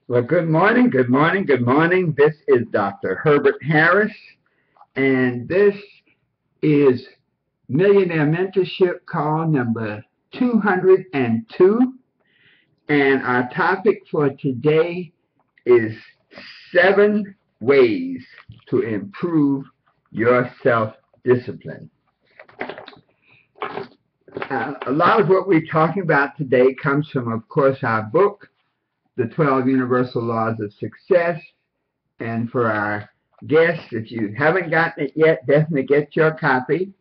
Well, good morning, good morning, good morning. This is Dr. Herbert Harris, and this is Millionaire Mentorship call number 202. And our topic for today is 7 ways to improve your self-discipline. A lot of what we're talking about today comes from, of course, our book, The 12 Universal Laws of Success. And for our guests, if you haven't gotten it yet, definitely get your copy.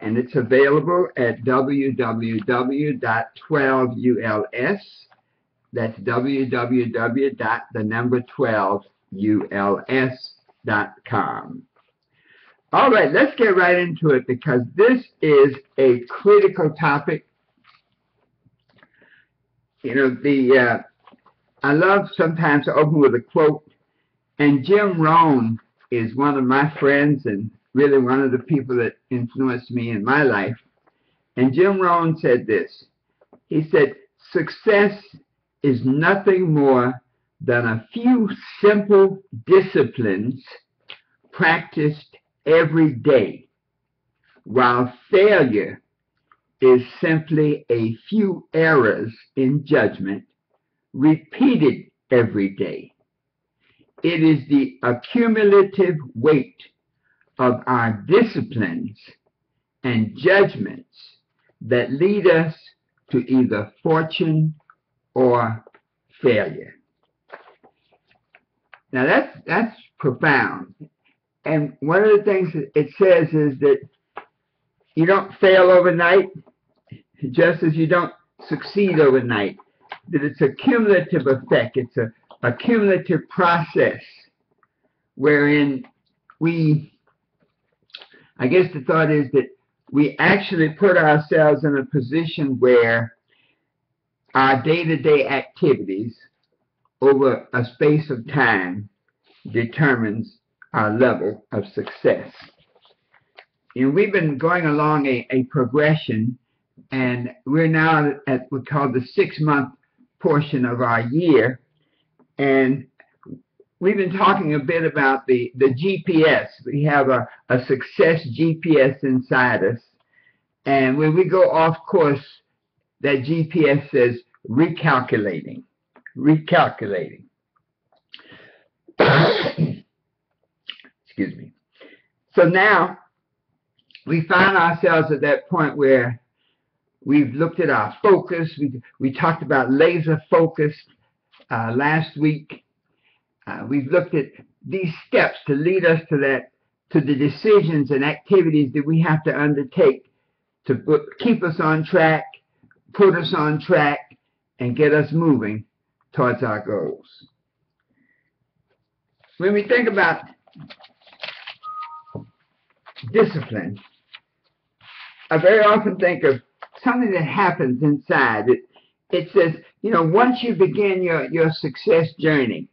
And it's available at www.12uls. That's www.12uls.com. All right, let's get right into it because this is a critical topic. I love sometimes to open with a quote. And Jim Rohn is one of my friends and really one of the people that influenced me in my life. And Jim Rohn said this. He said, "Success is nothing more than a few simple disciplines practiced every day, while failure is simply a few errors in judgment repeated every day. It is the accumulative weight of our disciplines and judgments that lead us to either fortune or failure." Now that's profound. And one of the things it says is that you don't fail overnight, just as you don't succeed overnight. That it's a cumulative effect. It's a cumulative process wherein I guess the thought is that we actually put ourselves in a position where our day-to-day activities over a space of time determines our level of success. We've been going along a progression, and we're now at what's called the 6-month portion of our year. And we've been talking a bit about the GPS. We have a success GPS inside us. And when we go off course, that GPS says recalculating. Excuse me. So now we find ourselves at that point where we've looked at our focus. We talked about laser focus last week. We've looked at these steps to lead us to the decisions and activities that we have to undertake to keep us on track, put us on track, and get us moving towards our goals. When we think about discipline, I very often think of something that happens inside. It says, once you begin your success journey,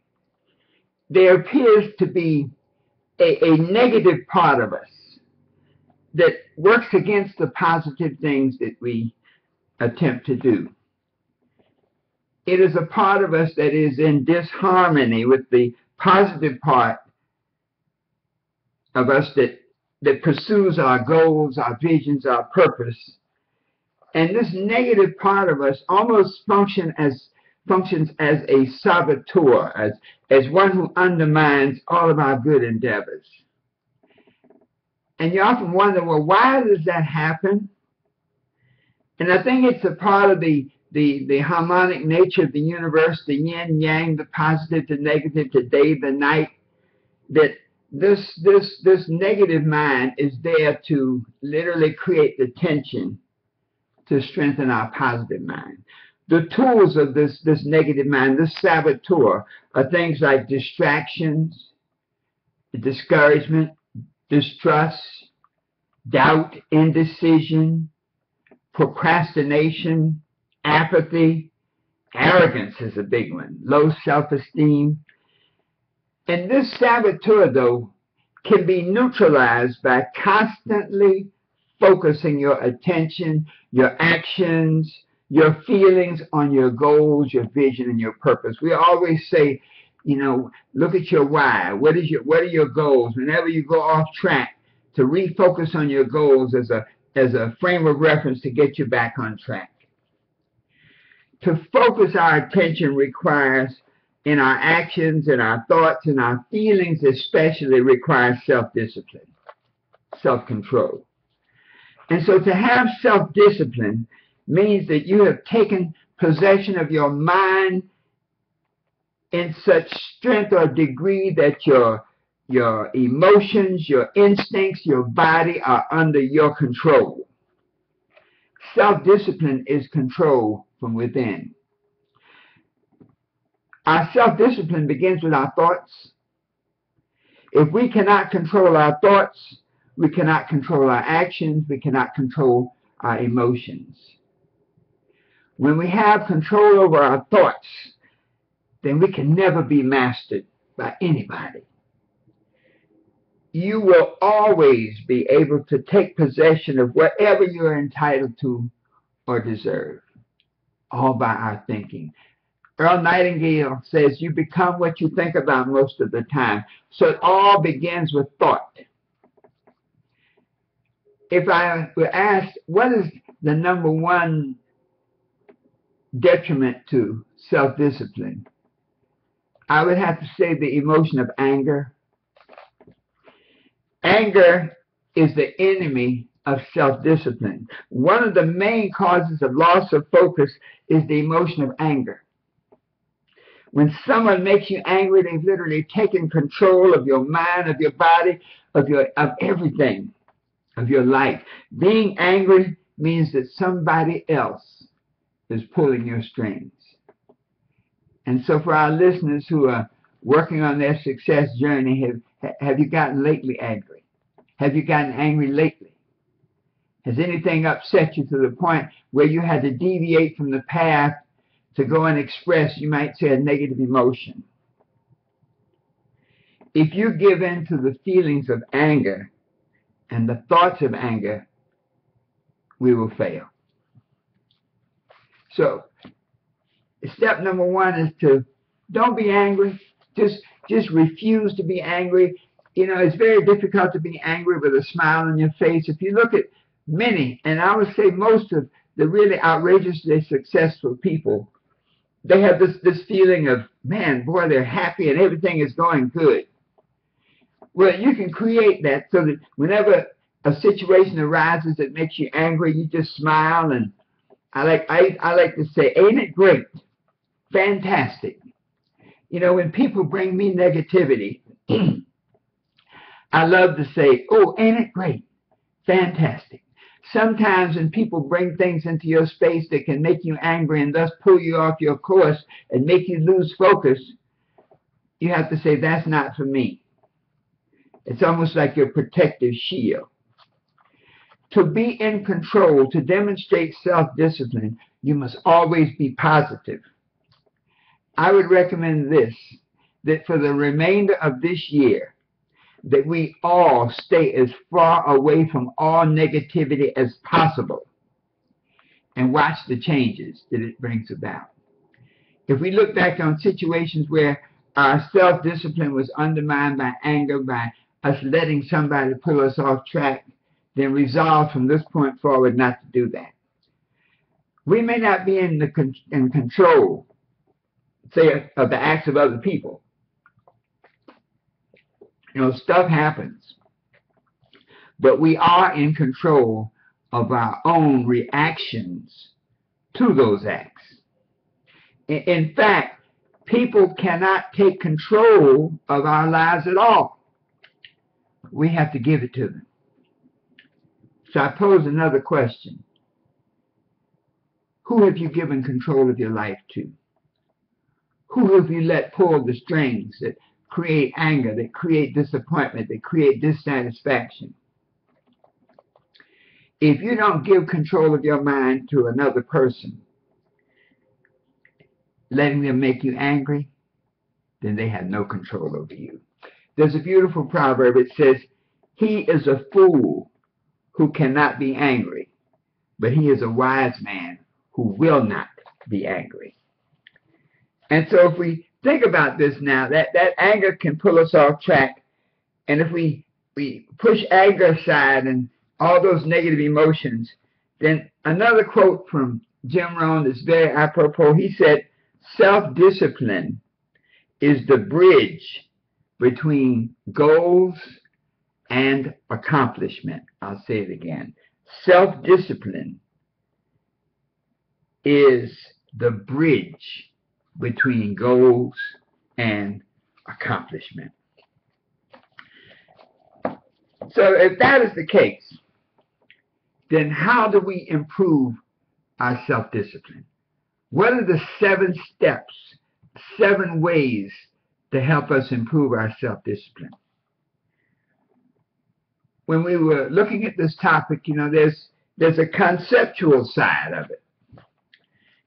there appears to be a negative part of us that works against the positive things that we attempt to do. It is a part of us that is in disharmony with the positive part of us that pursues our goals, our visions, our purpose. And this negative part of us almost functions as a saboteur, as one who undermines all of our good endeavors. And you often wonder, well, why does that happen? And I think it's a part of the harmonic nature of the universe, the yin, yang, the positive, the negative, the day, the night, that this negative mind is there to literally create the tension to strengthen our positive mind. The tools of this negative mind, this saboteur, are things like distractions, discouragement, distrust, doubt, indecision, procrastination, apathy, arrogance is a big one, low self-esteem. And this saboteur, though, can be neutralized by constantly focusing your attention, your actions, your feelings on your goals, your vision, and your purpose. We always say, you know, look at your why. What are your goals? Whenever you go off track, to refocus on your goals as a frame of reference to get you back on track. To focus our attention requires, in our actions and our thoughts and our feelings especially, requires self-discipline, self-control. And so to have self-discipline means that you have taken possession of your mind in such strength or degree that your emotions, your instincts, your body are under your control. Self-discipline is control from within. Our self-discipline begins with our thoughts. If we cannot control our thoughts, we cannot control our actions, we cannot control our emotions. When we have control over our thoughts, then we can never be mastered by anybody. You will always be able to take possession of whatever you're entitled to or deserve, all by our thinking. Earl Nightingale says you become what you think about most of the time. So it all begins with thought. If I were asked, what is the number one detriment to self-discipline, I would have to say the emotion of anger. Anger is the enemy of self-discipline. One of the main causes of loss of focus is the emotion of anger. When someone makes you angry, they've literally taken control of your mind, of your body, of everything, of your life. Being angry means that somebody else is pulling your strings. And so for our listeners who are working on their success journey, have you gotten lately angry? Have you gotten angry lately? Has anything upset you to the point where you had to deviate from the path to go and express, you might say, a negative emotion? If you give in to the feelings of anger and the thoughts of anger, we will fail. So, step number one is to don't be angry. Just refuse to be angry. You know, it's very difficult to be angry with a smile on your face. If you look at many, and I would say most of the really outrageously successful people, they have this feeling of, man, boy, they're happy and everything is going good. Well, you can create that so that whenever a situation arises that makes you angry, you just smile. And I like to say, ain't it great? Fantastic. You know, when people bring me negativity, I love to say, oh, ain't it great? Fantastic. Sometimes when people bring things into your space that can make you angry and thus pull you off your course and make you lose focus, you have to say, that's not for me. It's almost like your protective shield. To be in control, to demonstrate self-discipline, you must always be positive. I would recommend this, that for the remainder of this year, that we all stay as far away from all negativity as possible and watch the changes that it brings about. If we look back on situations where our self-discipline was undermined by anger, by us letting somebody pull us off track, then resolve from this point forward not to do that. We may not be in control, say, of the acts of other people. You know, stuff happens. But we are in control of our own reactions to those acts. In fact, people cannot take control of our lives at all. We have to give it to them. So I pose another question. Who have you given control of your life to? Who have you let pull the strings that create anger, that create disappointment, that create dissatisfaction? If you don't give control of your mind to another person, letting them make you angry, then they have no control over you. There's a beautiful proverb. It says, he is a fool who cannot be angry, but he is a wise man who will not be angry. And so if we think about this now, that anger can pull us off track. And if we push anger aside and all those negative emotions, then another quote from Jim Rohn is very apropos. He said, self-discipline is the bridge between goals and accomplishment. I'll say it again. Self-discipline is the bridge between goals and accomplishment. So if that is the case, then how do we improve our self-discipline? What are the 7 steps, 7 ways to help us improve our self-discipline? When we were looking at this topic, there's a conceptual side of it.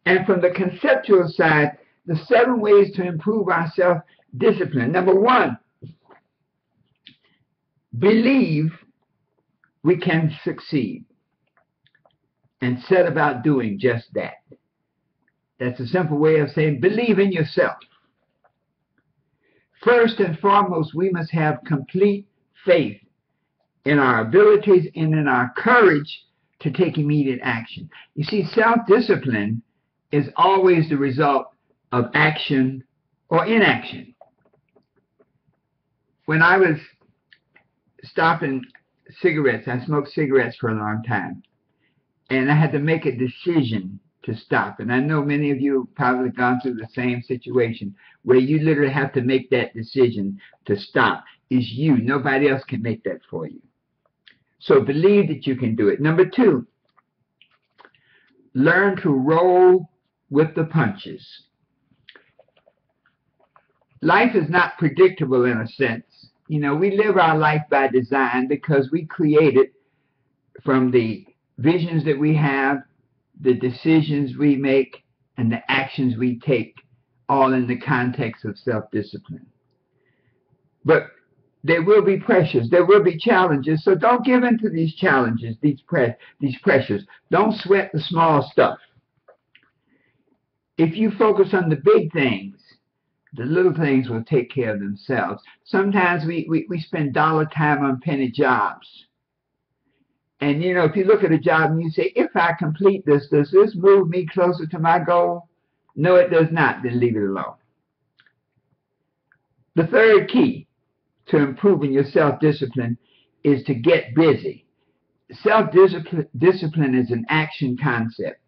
And from the conceptual side, the 7 ways to improve our self-discipline. Number 1, believe we can succeed and set about doing just that. That's a simple way of saying believe in yourself. First and foremost, we must have complete faith in our abilities and in our courage to take immediate action. You see, self-discipline is always the result of action or inaction. When I was stopping cigarettes, I smoked cigarettes for a long time, and I had to make a decision to stop. And I know many of you have probably gone through the same situation where you literally have to make that decision to stop. It's you. Nobody else can make that for you. So believe that you can do it. Number 2, learn to roll with the punches. Life is not predictable in a sense. We live our life by design because we create it from the visions that we have, the decisions we make, and the actions we take, all in the context of self-discipline. But there will be pressures, there will be challenges, so don't give in to these challenges, these pressures. Don't sweat the small stuff. If you focus on the big things, the little things will take care of themselves. Sometimes we spend dollar time on penny jobs. And if you look at a job and you say, if I complete this, does this move me closer to my goal? No, it does not. Then leave it alone. The third key to improving your self-discipline is to get busy. Self-discipline is an action concept.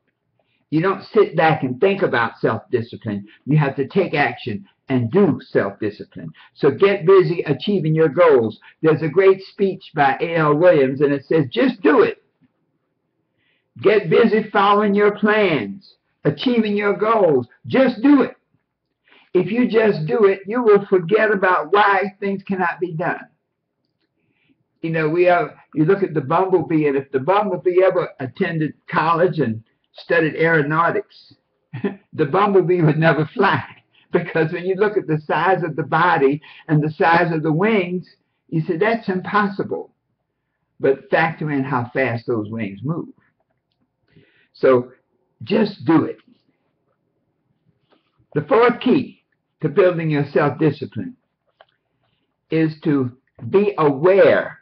You don't sit back and think about self-discipline. You have to take action and do self-discipline. So get busy achieving your goals. There's a great speech by A.L. Williams, and it says, just do it. Get busy following your plans, achieving your goals. Just do it. If you just do it, you will forget about why things cannot be done. You look at the bumblebee, and if the bumblebee ever attended college and studied aeronautics, the bumblebee would never fly. Because when you look at the size of the body and the size of the wings, you say, that's impossible. But factor in how fast those wings move. So just do it. The 4th key to building your self-discipline is to be aware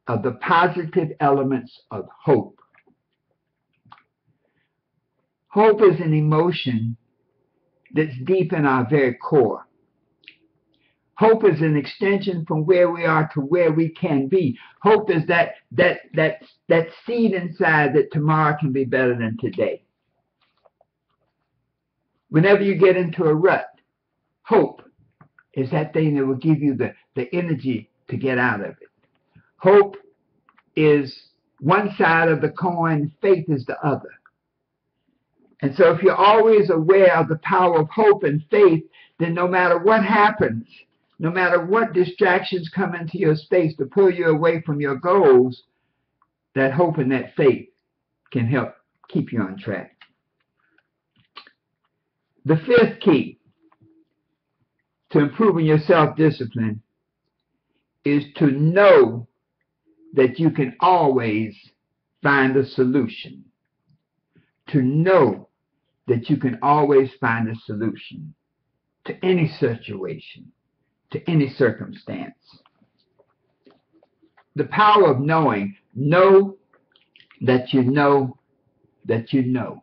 of the positive elements of hope. Hope is an emotion that's deep in our very core. Hope is an extension from where we are to where we can be. Hope is that seed inside that tomorrow can be better than today. Whenever you get into a rut, hope is that thing that will give you the energy to get out of it. Hope is one side of the coin, faith is the other. And so if you're always aware of the power of hope and faith, then no matter what happens, no matter what distractions come into your space to pull you away from your goals, that hope and that faith can help keep you on track. The 5th key to improving your self-discipline is to know that you can always find a solution. to know that you can always find a solution to any situation, to any circumstance. The power of knowing. Know that you know that you know.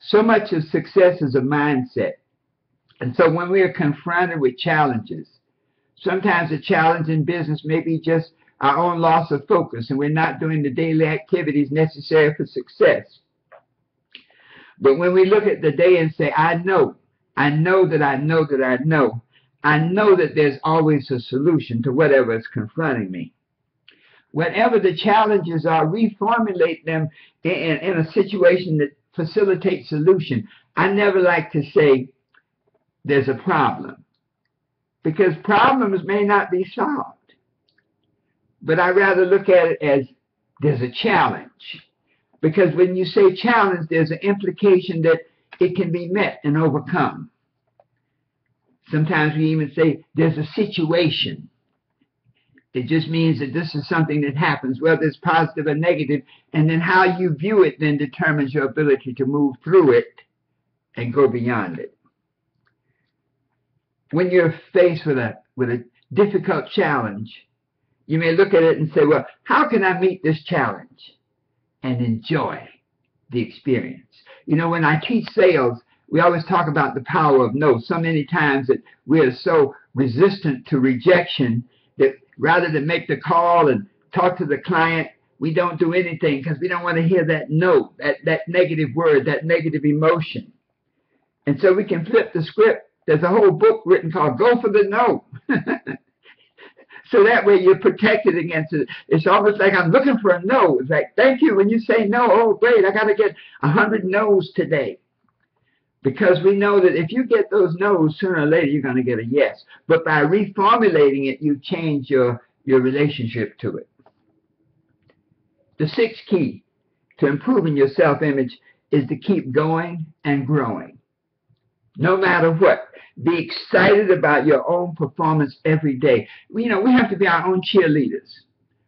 So much of success is a mindset. And so when we are confronted with challenges, sometimes a challenge in business may be just our own loss of focus and we're not doing the daily activities necessary for success. But when we look at the day and say, I know that there's always a solution to whatever is confronting me. Whatever the challenges are, reformulate them in a situation that facilitates solution. I never like to say there's a problem, because problems may not be solved. But I rather look at it as there's a challenge. Because when you say challenge, there's an implication that it can be met and overcome. Sometimes we even say there's a situation. It just means that this is something that happens, whether it's positive or negative, and then how you view it then determines your ability to move through it and go beyond it. When you're faced with a difficult challenge, you may look at it and say, well, how can I meet this challenge and enjoy the experience? You know, when I teach sales, we always talk about the power of no. So many times that we are so resistant to rejection that rather than make the call and talk to the client, we don't do anything because we don't want to hear that no, that negative word, that negative emotion. And so we can flip the script. There's a whole book written called Go for the No. So that way you're protected against it. It's almost like I'm looking for a no. It's like, thank you. When you say no, oh, great, I got to get 100 no's today. Because we know that if you get those no's, sooner or later you're going to get a yes. But by reformulating it, you change your relationship to it. The sixth key to improving your self-image is to keep going and growing. No matter what. Be excited about your own performance every day. You know, we have to be our own cheerleaders.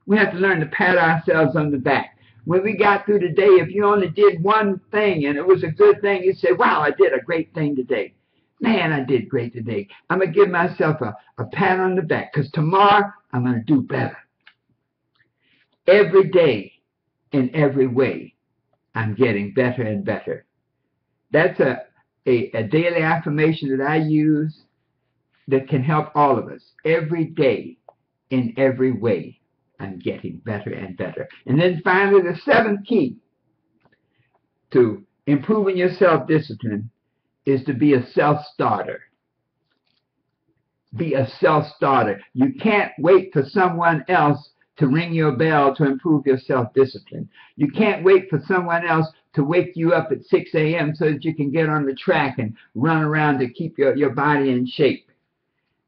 We have to learn to pat ourselves on the back. When we got through the day, if you only did one thing and it was a good thing, you say, wow, I did a great thing today. Man, I did great today. I'm going to give myself a pat on the back because tomorrow I'm going to do better. Every day, in every way, I'm getting better and better. That's a daily affirmation that I use that can help all of us. Every day, in every way, I'm getting better and better. And then finally, the seventh key to improving your self-discipline is to be a self-starter. Be a self-starter. You can't wait for someone else to ring your bell to improve your self-discipline. You can't wait for someone else to wake you up at 6 a.m. so that you can get on the track and run around to keep your body in shape.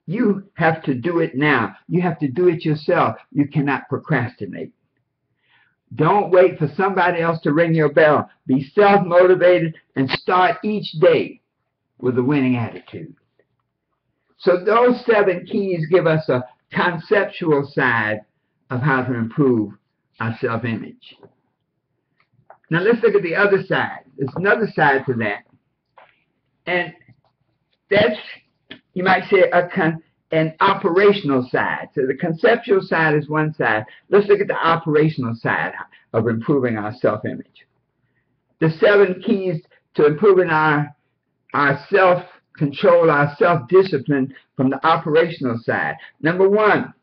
You have to do it now. You have to do it yourself. You cannot procrastinate. Don't wait for somebody else to ring your bell. Be self-motivated and start each day with a winning attitude. So those 7 keys give us a conceptual side of how to improve our self-image. Now let's look at the other side. There's another side to that. And that's, you might say, an operational side. So the conceptual side is one side. Let's look at the operational side of improving our self-image. The 7 keys to improving our self-control, our self-discipline from the operational side. Number 1,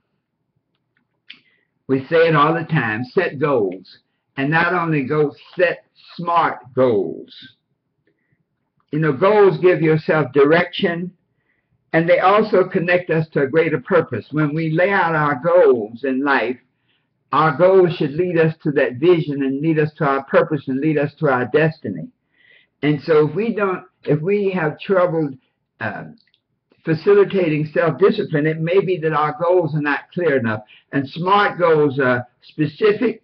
we say it all the time, set goals. And not only goals, set smart goals. You know, goals give yourself direction, and they also connect us to a greater purpose. When we lay out our goals in life, our goals should lead us to that vision and lead us to our purpose and lead us to our destiny. And so if we have trouble facilitating self-discipline, it may be that our goals are not clear enough. And SMART goals are specific,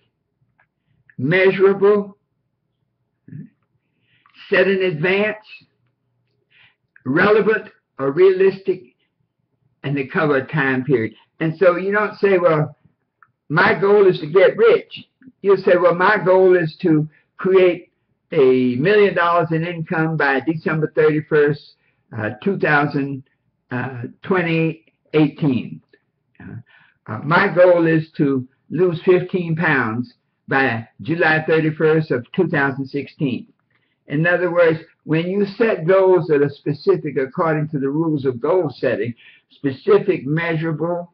measurable, set in advance, relevant or realistic, and they cover a time period. And so you don't say, well, my goal is to get rich. You'll say, well, my goal is to create $1 million in income by December 31st, 2018. My goal is to lose 15 pounds by July 31st of 2016. In other words, when you set goals that are specific according to the rules of goal setting, specific, measurable,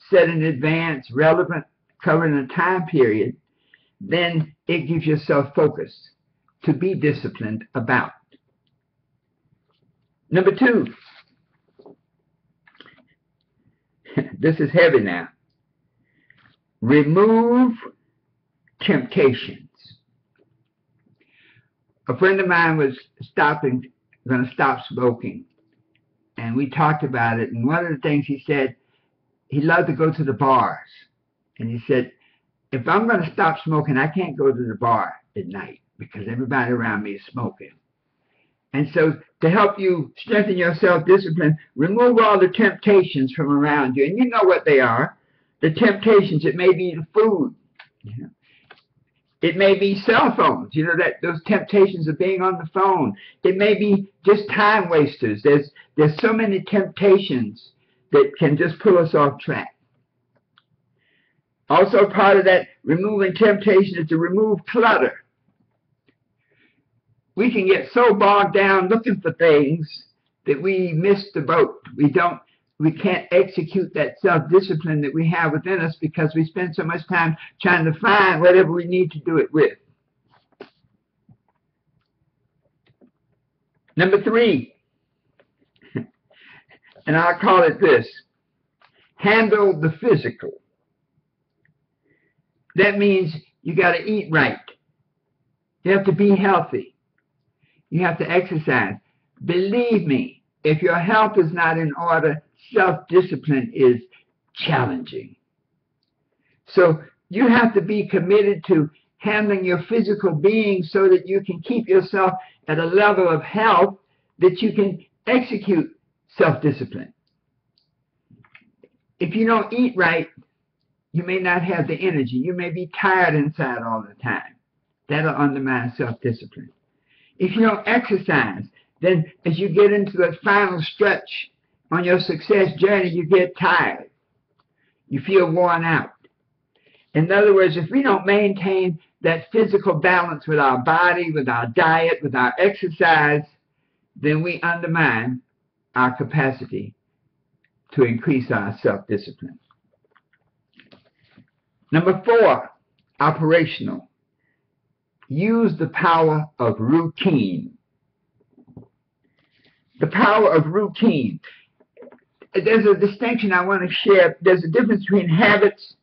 set in advance, relevant, covering a time period, then it gives yourself focus to be disciplined about. Number 2, this is heavy now. Remove temptations. A friend of mine was going to stop smoking, and we talked about it, and one of the things he said, he loved to go to the bars, and he said, if I'm going to stop smoking, I can't go to the bar at night because everybody around me is smoking. And so to help you strengthen your self-discipline, remove all the temptations from around you, and you know what they are. The temptations, it may be the food, you know. It may be cell phones, you know, that those temptations of being on the phone. It may be just time wasters. There's so many temptations that can just pull us off track. Also, part of that removing temptation is to remove clutter. We can get so bogged down looking for things that we miss the boat. We can't execute that self-discipline that we have within us because we spend so much time trying to find whatever we need to do it with. Number 3, and I'll call it this, handle the physical. That means you got to eat right. You have to be healthy. You have to exercise. Believe me, if your health is not in order, self-discipline is challenging. So you have to be committed to handling your physical being so that you can keep yourself at a level of health that you can execute self-discipline. If you don't eat right, you may not have the energy. You may be tired inside all the time. That'll undermine self-discipline. If you don't exercise, then as you get into the final stretch on your success journey, you get tired. You feel worn out. In other words, if we don't maintain that physical balance with our body, with our diet, with our exercise, then we undermine our capacity to increase our self-discipline. Number 4, operational. Use the power of routine. The power of routine. There's a distinction I want to share. There's a difference between habits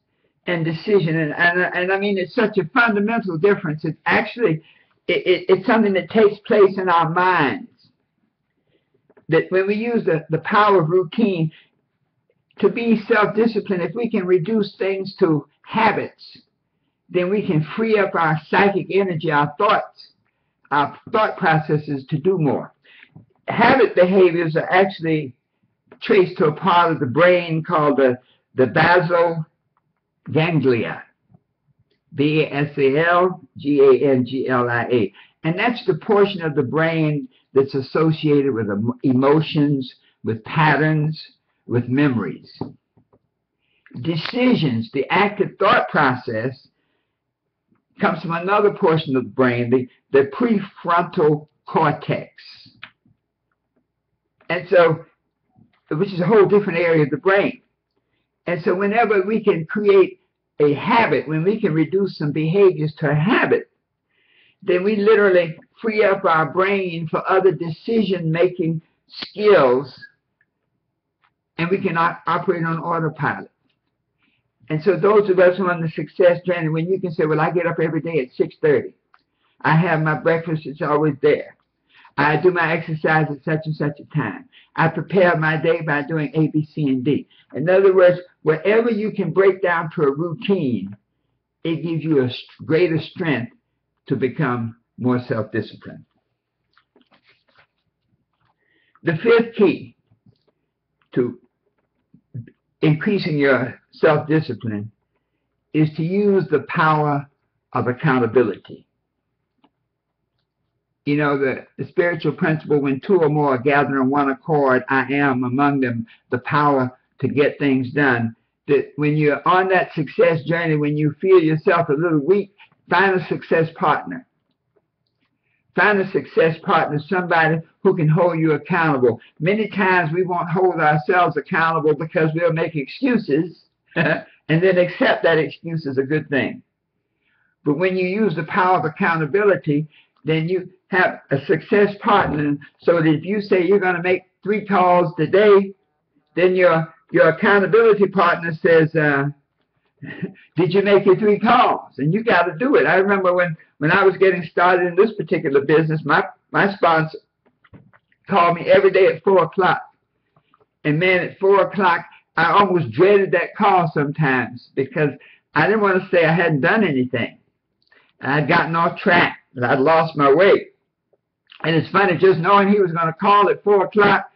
and decision, and I mean, it's such a fundamental difference. It's actually, it's something that takes place in our minds. That when we use the power of routine to be self-disciplined, if we can reduce things to habits, then we can free up our psychic energy, our thought processes to do more. Habit behaviors are actually traced to a part of the brain called the basal ganglia, B-A-S-A-L-G-A-N-G-L-I-A. And that's the portion of the brain that's associated with emotions, with patterns, with memories. Decisions, the active thought process, comes from another portion of the brain, the prefrontal cortex. And so, which is a whole different area of the brain. And so whenever we can create a habit, when we can reduce some behaviors to a habit, then we literally free up our brain for other decision-making skills, and we can operate on autopilot. And so those of us who are on the success journey, when you can say, well, I get up every day at 6:30. I have my breakfast, it's always there. I do my exercise at such and such a time. I prepare my day by doing A, B, C, and D. In other words, wherever you can break down to a routine, it gives you a greater strength to become more self-disciplined. The 5th key to increasing your self-discipline is to use the power of accountability. You know, the spiritual principle, when two or more are gathered on one accord, I am among them, the power to get things done. That when you're on that success journey, when you feel yourself a little weak, find a success partner. Find a success partner, somebody who can hold you accountable. Many times we won't hold ourselves accountable because we'll make excuses and then accept that excuse is a good thing. But when you use the power of accountability, then you have a success partner, so that if you say you're going to make 3 calls today, then your accountability partner says, did you make your 3 calls? And you got to do it. I remember when I was getting started in this particular business, my sponsor called me every day at 4 o'clock. And man, at 4 o'clock, I almost dreaded that call sometimes because I didn't want to say I hadn't done anything. I'd gotten off track, and I'd lost my way. And it's funny, just knowing he was going to call at 4 o'clock,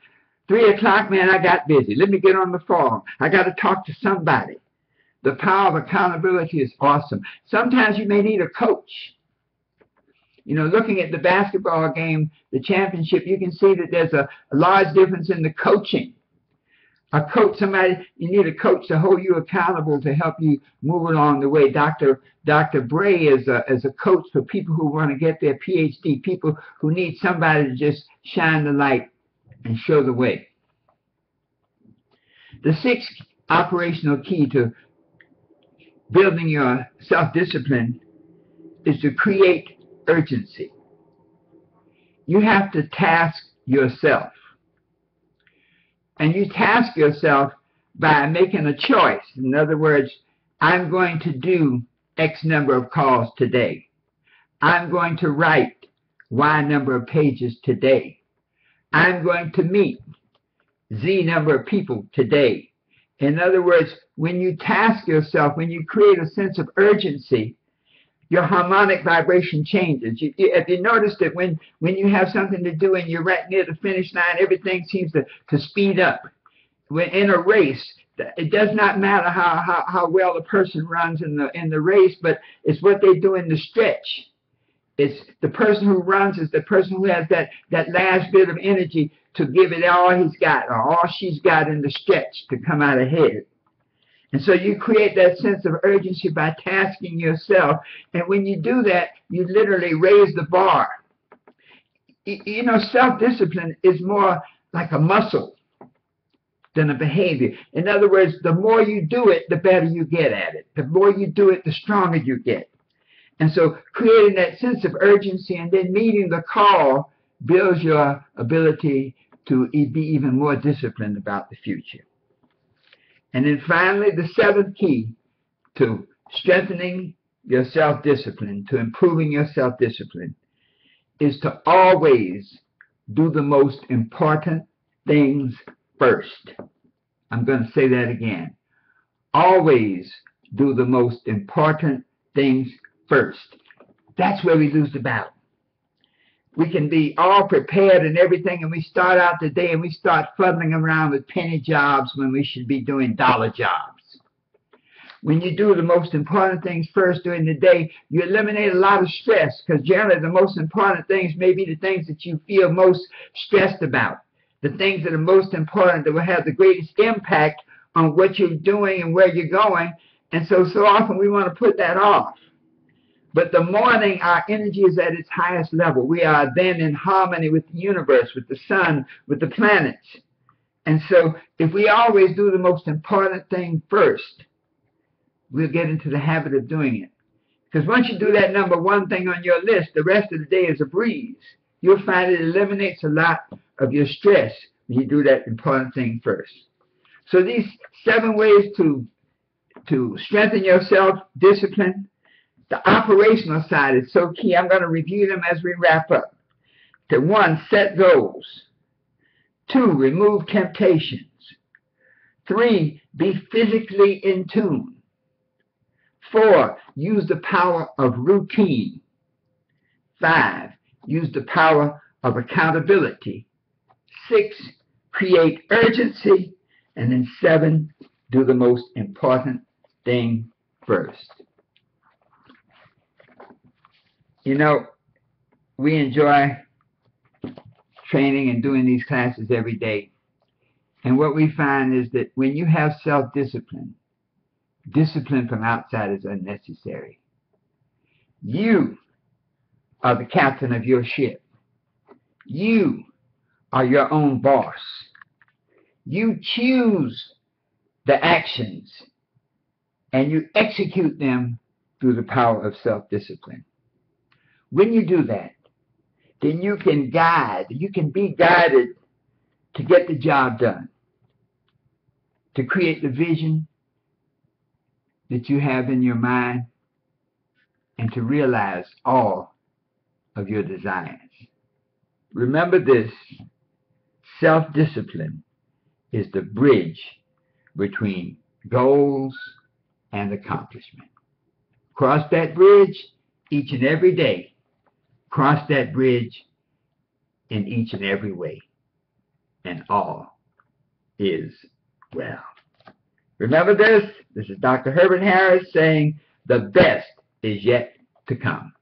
3 o'clock, man, I got busy. Let me get on the phone. I got to talk to somebody. The power of accountability is awesome. Sometimes you may need a coach. You know, looking at the basketball game, the championship, you can see that there's a large difference in the coaching. A coach, you need a coach to hold you accountable, to help you move along the way. Dr. Bray is a coach for people who want to get their PhD, people who need somebody to just shine the light and show the way. The 6th operational key to building your self-discipline is to create urgency. You have to task yourself. And you task yourself by making a choice. In other words, I'm going to do X number of calls today. I'm going to write Y number of pages today. I'm going to meet Z number of people today. In other words, when you task yourself, when you create a sense of urgency, your harmonic vibration changes. Have you noticed that when you have something to do and you're right near the finish line, everything seems to speed up? When in a race, it does not matter how well a person runs in the race, but it's what they do in the stretch. It's the person who runs is the person who has that last bit of energy to give it all he's got or all she's got in the stretch to come out ahead. And so you create that sense of urgency by tasking yourself. And when you do that, you literally raise the bar. You know, self-discipline is more like a muscle than a behavior. In other words, the more you do it, the better you get at it. The more you do it, the stronger you get. And so creating that sense of urgency and then meeting the call builds your ability to be even more disciplined about the future. And then finally, the 7th key to strengthening your self-discipline, to improving your self-discipline, is to always do the most important things first. I'm going to say that again. Always do the most important things first. That's where we lose the battle. We can be all prepared and everything, and we start out the day and we start fuddling around with penny jobs when we should be doing dollar jobs. When you do the most important things first during the day, you eliminate a lot of stress, because generally the most important things may be the things that you feel most stressed about, the things that are most important, that will have the greatest impact on what you're doing and where you're going. And so often we want to put that off. But the morning, our energy is at its highest level. We are then in harmony with the universe, with the sun, with the planets. And so if we always do the most important thing first, we'll get into the habit of doing it. Because once you do that number 1 thing on your list, the rest of the day is a breeze. You'll find it eliminates a lot of your stress when you do that important thing first. So these 7 ways to strengthen your self-discipline. The operational side is so key. I'm going to review them as we wrap up. 1, set goals. 2, remove temptations. 3, be physically in tune. 4, use the power of routine. 5, use the power of accountability. 6, create urgency. And then 7, do the most important thing first. You know, we enjoy training and doing these classes every day. And what we find is that when you have self-discipline, discipline from outside is unnecessary. You are the captain of your ship. You are your own boss. You choose the actions and you execute them through the power of self-discipline. When you do that, then you can be guided to get the job done, to create the vision that you have in your mind, and to realize all of your desires. Remember this, self-discipline is the bridge between goals and accomplishment. Cross that bridge each and every day. Cross that bridge in each and every way. And all is well. Remember this. This is Dr. Herbert Harris saying the best is yet to come.